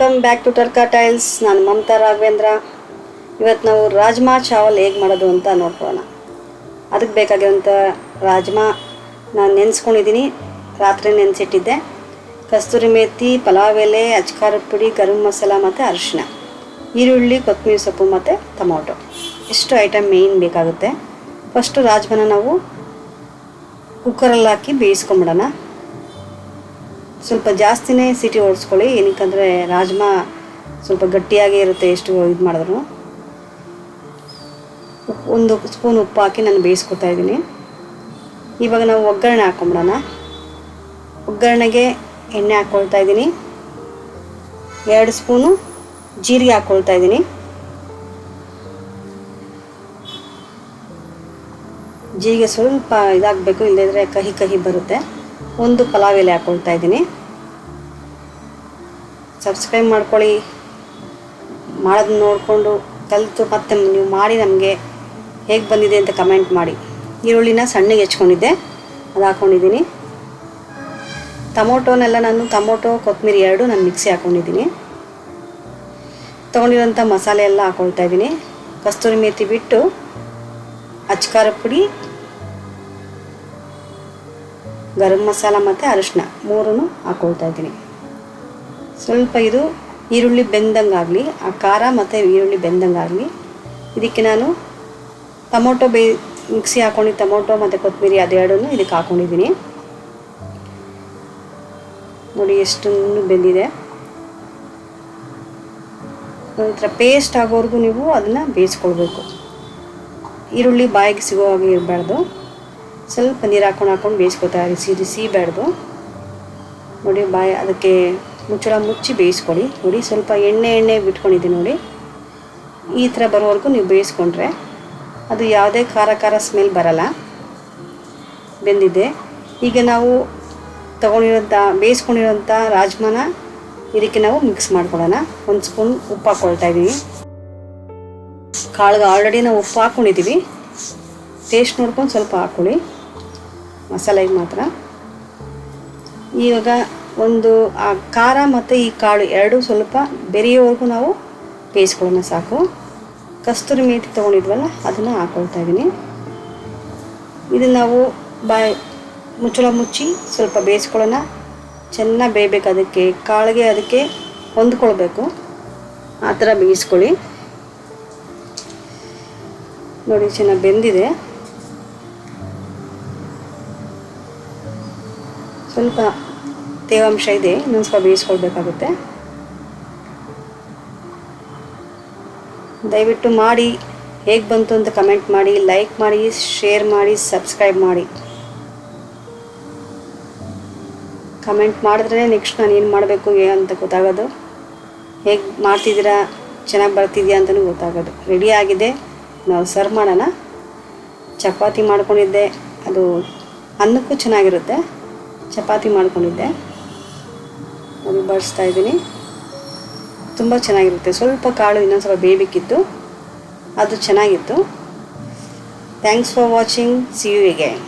Welcome back to ಟರ್ಕಾ tiles. ನಾನು ಮಮತಾ ರಾಘವೇಂದ್ರ. ಇವತ್ತು ನಾವು ರಾಜ್ಮಾ ಚಾವಲ್ ಹೇಗೆ ಮಾಡೋದು ಅಂತ ನೋಡ್ಕೊಳ್ಳೋಣ. ಅದಕ್ಕೆ ಬೇಕಾಗಿರೋಂಥ ರಾಜ್ಮಾ ನಾನು ನೆನೆಸ್ಕೊಂಡಿದ್ದೀನಿ, ರಾತ್ರಿ ನೆನೆಸಿಟ್ಟಿದ್ದೆ. ಕಸ್ತೂರಿ ಮೇಥಿ, ಪಲಾವ್ ಎಲೆ, ಅಚ್ಕಾರದ ಪುಡಿ, ಗರಂ ಮಸಾಲ ಮತ್ತು ಅರಿಶಿನ, ಈರುಳ್ಳಿ, ಕೊತ್ತಂಬರಿ ಸೊಪ್ಪು ಮತ್ತು ಟೊಮೊಟೊ, ಇಷ್ಟು ಐಟಮ್ ಮೇಯ್ನ್ ಬೇಕಾಗುತ್ತೆ. ಫಸ್ಟು ರಾಜ್ಮಾನ ನಾವು ಕುಕ್ಕರಲ್ಲಿ ಹಾಕಿ ಬೇಯಿಸ್ಕೊಂಬಿಡೋಣ. ಸ್ವಲ್ಪ ಜಾಸ್ತಿನೇ ಸಿಟಿ ಓಡಿಸ್ಕೊಳ್ಳಿ, ಏನಕ್ಕಂದರೆ ರಾಜ್ಮಾ ಸ್ವಲ್ಪ ಗಟ್ಟಿಯಾಗೇ ಇರುತ್ತೆ ಎಷ್ಟು ಇದು ಮಾಡಿದ್ರು. ಒಂದು ಸ್ಪೂನ್ ಉಪ್ಪು ಹಾಕಿ ನಾನು ಬೇಯಿಸ್ಕೊತಾ ಇದ್ದೀನಿ. ಇವಾಗ ನಾವು ಒಗ್ಗರಣೆ ಹಾಕ್ಕೊಂಬಿಡೋಣ. ಒಗ್ಗರಣೆಗೆ ಎಣ್ಣೆ ಹಾಕ್ಕೊಳ್ತಾ ಇದ್ದೀನಿ. 2 ಸ್ಪೂನು ಜೀರಿಗೆ ಹಾಕ್ಕೊಳ್ತಾ ಇದ್ದೀನಿ. ಜೀರಿಗೆ ಸ್ವಲ್ಪ ಇದಾಗಬೇಕು, ಇಲ್ಲದಿದ್ದರೆ ಕಹಿ ಕಹಿ ಬರುತ್ತೆ. 1 ಪಲಾವ್ ಎಲೆ ಹಾಕ್ಕೊಳ್ತಾ ಇದ್ದೀನಿ. ಸಬ್ಸ್ಕ್ರೈಬ್ ಮಾಡ್ಕೊಳ್ಳಿ, ಮಾಡೋದನ್ನ ನೋಡಿಕೊಂಡು ಕಲಿತು ಮತ್ತೆ ನೀವು ಮಾಡಿ ನಮಗೆ ಹೇಗೆ ಬಂದಿದೆ ಅಂತ ಕಮೆಂಟ್ ಮಾಡಿ. ಈರುಳ್ಳಿನ ಸಣ್ಣಗೆ ಹೆಚ್ಕೊಂಡಿದ್ದೆ, ಅದು ಹಾಕ್ಕೊಂಡಿದ್ದೀನಿ. ಟೊಮೊಟೊ ಕೊತ್ತಂಬರಿ 2 ನಾನು ಮಿಕ್ಸಿ ಹಾಕ್ಕೊಂಡಿದ್ದೀನಿ. ತೊಗೊಂಡಿರೋಂಥ ಮಸಾಲೆ ಎಲ್ಲ ಹಾಕ್ಕೊಳ್ತಾ ಇದ್ದೀನಿ. ಕಸ್ತೂರಿ ಮೇಥಿ ಬಿಟ್ಟು ಅಚ್ಕಾರ ಪುಡಿ, ಗರಂ ಮಸಾಲ ಮತ್ತು ಅರಿಶಿನ 3 ಹಾಕ್ಕೊಳ್ತಾ ಇದ್ದೀನಿ. ಸ್ವಲ್ಪ ಇದು ಈರುಳ್ಳಿ ಬೆಂದಂಗಾಗಲಿ, ಆ ಖಾರ ಮತ್ತು ಈರುಳ್ಳಿ ಬೆಂದಂಗಾಗಲಿ. ಇದಕ್ಕೆ ನಾನು ಟೊಮೊಟೊ ಮಿಕ್ಸಿ ಹಾಕ್ಕೊಂಡು ಟೊಮೊಟೊ ಮತ್ತು ಕೊತ್ತಂಬರಿ ಅದೆರಡನ್ನು ಇದಕ್ಕೆ ಹಾಕ್ಕೊಂಡಿದ್ದೀನಿ. ನೋಡಿ ಎಷ್ಟು ಬೆಂದಿದೆ. ಒಂಥರ ಪೇಸ್ಟ್ ಆಗೋವರೆಗೂ ನೀವು ಅದನ್ನು ಬೇಯಿಸ್ಕೊಳ್ಬೇಕು. ಈರುಳ್ಳಿ ಬಾಯಿಗೆ ಸಿಗೋ ಹಾಗೆ ಇರಬಾರ್ದು. ಸ್ವಲ್ಪ ನೀರು ಹಾಕ್ಕೊಂಡು ಬೇಯಿಸ್ಕೊತಾ ಸಿಹಿಬೇಡ್ದು. ನೋಡಿ ಅದಕ್ಕೆ ಮುಚ್ಚಳ ಮುಚ್ಚಿ ಬೇಯಿಸ್ಕೊಳ್ಳಿ. ನೋಡಿ ಸ್ವಲ್ಪ ಎಣ್ಣೆ ಬಿಟ್ಕೊಂಡಿದ್ದೀನಿ. ನೋಡಿ ಈ ಥರ ಬರೋವರೆಗೂ ನೀವು ಬೇಯಿಸ್ಕೊಂಡ್ರೆ ಅದು ಯಾವುದೇ ಖಾರ ಸ್ಮೆಲ್ ಬರಲ್ಲ. ಬೆಂದಿದೆ. ಈಗ ನಾವು ಬೇಯಿಸ್ಕೊಂಡಿರೋಂಥ ರಾಜ್ಮಾನ ಇದಕ್ಕೆ ನಾವು ಮಿಕ್ಸ್ ಮಾಡ್ಕೊಳ್ಳೋಣ. 1 ಸ್ಪೂನ್ ಉಪ್ಪು ಹಾಕ್ಕೊಳ್ತಾ ಇದ್ದೀವಿ. ಕಾಳಿಗೆ ಆಲ್ರೆಡಿ ನಾವು ಉಪ್ಪು ಹಾಕ್ಕೊಂಡಿದ್ದೀವಿ. ಟೇಸ್ಟ್ ನೋಡ್ಕೊಂಡು ಸ್ವಲ್ಪ ಹಾಕ್ಕೊಳ್ಳಿ, ಮಸಾಲೆಗೆ ಮಾತ್ರ. ಇವಾಗ ಆ ಖಾರ ಮತ್ತು ಈ ಕಾಳು 2 ಸ್ವಲ್ಪ ಬೆರೆಯೋವರೆಗೂ ನಾವು ಬೇಯಿಸ್ಕೊಳ್ಳೋಣ ಸಾಕು. ಕಸ್ತೂರಿ ಮೇಥಿ ತೊಗೊಂಡಿದ್ವಲ್ಲ ಅದನ್ನು ಹಾಕ್ಕೊಳ್ತಾ ಇದ್ದೀನಿ. ಇದನ್ನು ನಾವು ಮುಚ್ಚಳ ಮುಚ್ಚಿ ಸ್ವಲ್ಪ ಬೇಯಿಸ್ಕೊಳ್ಳೋಣ. ಚೆನ್ನಾಗಿ ಬೇಯಬೇಕು. ಅದಕ್ಕೆ ಕಾಳಿಗೆ ಅದಕ್ಕೆ ಹೊಂದ್ಕೊಳ್ಬೇಕು, ಆ ಥರ ಬೇಯಿಸ್ಕೊಳ್ಳಿ. ನೋಡಿ ಚೆನ್ನಾಗಿ ಬೆಂದಿದೆ. ಸ್ವಲ್ಪ ತೇವಾಂಶ ಇದೆ, ಇನ್ನೊಂದು ಸ್ವಲ್ಪ ಬೇಯಿಸ್ಕೊಳ್ಬೇಕಾಗುತ್ತೆ. ದಯವಿಟ್ಟು ಮಾಡಿ, ಹೇಗೆ ಬಂತು ಅಂತ ಕಮೆಂಟ್ ಮಾಡಿ, ಲೈಕ್ ಮಾಡಿ, ಶೇರ್ ಮಾಡಿ, ಸಬ್ಸ್ಕ್ರೈಬ್ ಮಾಡಿ. ಕಮೆಂಟ್ ಮಾಡಿದ್ರೆ ನೆಕ್ಸ್ಟ್ ನಾನು ಏನು ಮಾಡಬೇಕು ಅಂತ ಗೊತ್ತಾಗೋದು. ಹೇಗೆ ಮಾಡ್ತಿದ್ದೀರಾ, ಚೆನ್ನಾಗಿ ಬರ್ತಿದೆಯಾ ಅಂತಲೂ ಗೊತ್ತಾಗೋದು. ರೆಡಿ ಆಗಿದೆ, ನಾವು ಸರ್ವ್ ಮಾಡೋಣ. ಚಪಾತಿ ಮಾಡ್ಕೊಂಡಿದ್ದೆ, ಅದು ಅನ್ನಕ್ಕೂ ಚೆನ್ನಾಗಿರುತ್ತೆ. ಚಪಾತಿ ಮಾಡ್ಕೊಂಡಿದ್ದೆ, ಅದು ಬಡಿಸ್ತಾ ಇದ್ದೀನಿ. ತುಂಬ ಚೆನ್ನಾಗಿರುತ್ತೆ. ಸ್ವಲ್ಪ ಕಾಳು ಇನ್ನೊಂದು ಸ್ವಲ್ಪ ಬೇಯಬೇಕಿತ್ತು, ಅದು ಚೆನ್ನಾಗಿತ್ತು. Thanks for watching. See you again.